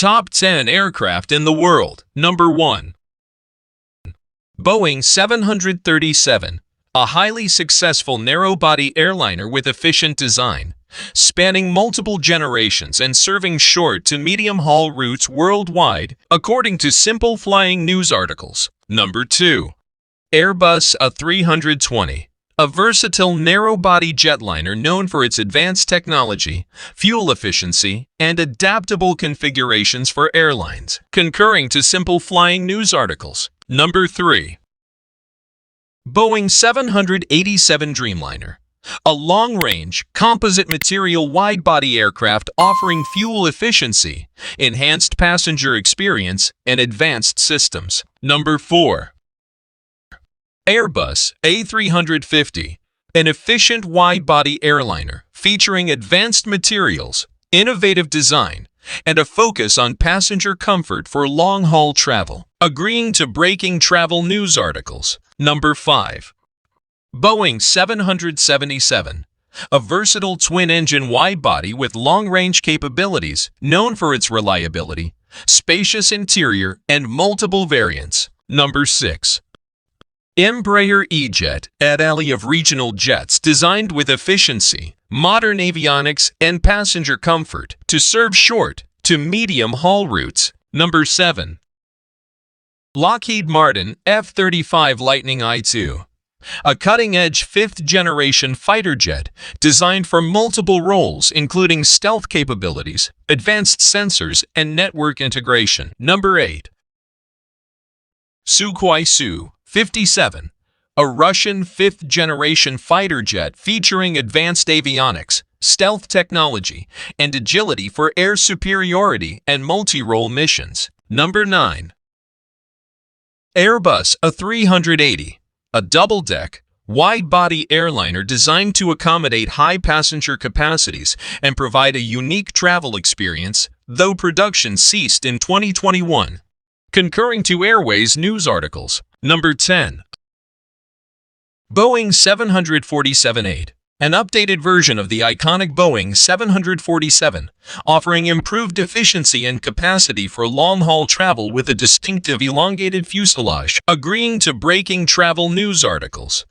Top 10 aircraft in the world. Number 1. Boeing 737, a highly successful narrow-body airliner with efficient design, spanning multiple generations and serving short to medium-haul routes worldwide, according to Simple Flying news articles. Number 2. Airbus A320, a versatile narrow-body jetliner known for its advanced technology, fuel efficiency, and adaptable configurations for airlines, concurring to Simple Flying news articles. Number 3. Boeing 787 Dreamliner, a long-range, composite material wide-body aircraft offering fuel efficiency, enhanced passenger experience, and advanced systems. Number 4. Airbus A350, an efficient wide-body airliner featuring advanced materials, innovative design, and a focus on passenger comfort for long-haul travel, agreeing to breaking travel news articles. Number 5. Boeing 777, a versatile twin-engine wide-body with long-range capabilities known for its reliability, spacious interior, and multiple variants. Number 6. Embraer E-Jet, an alley of regional jets designed with efficiency, modern avionics, and passenger comfort to serve short to medium-haul routes. Number 7. Lockheed Martin F-35 Lightning I-2, a cutting-edge fifth-generation fighter jet designed for multiple roles including stealth capabilities, advanced sensors, and network integration. Number 8. Sukhoi Su-57, a Russian fifth-generation fighter jet featuring advanced avionics, stealth technology, and agility for air superiority and multi-role missions. Number 9. Airbus A380, a double-deck, wide-body airliner designed to accommodate high passenger capacities and provide a unique travel experience, though production ceased in 2021. Concurring to Airways news articles. Number 10. Boeing 747-8, an updated version of the iconic Boeing 747, offering improved efficiency and capacity for long-haul travel with a distinctive elongated fuselage, agreeing to breaking travel news articles.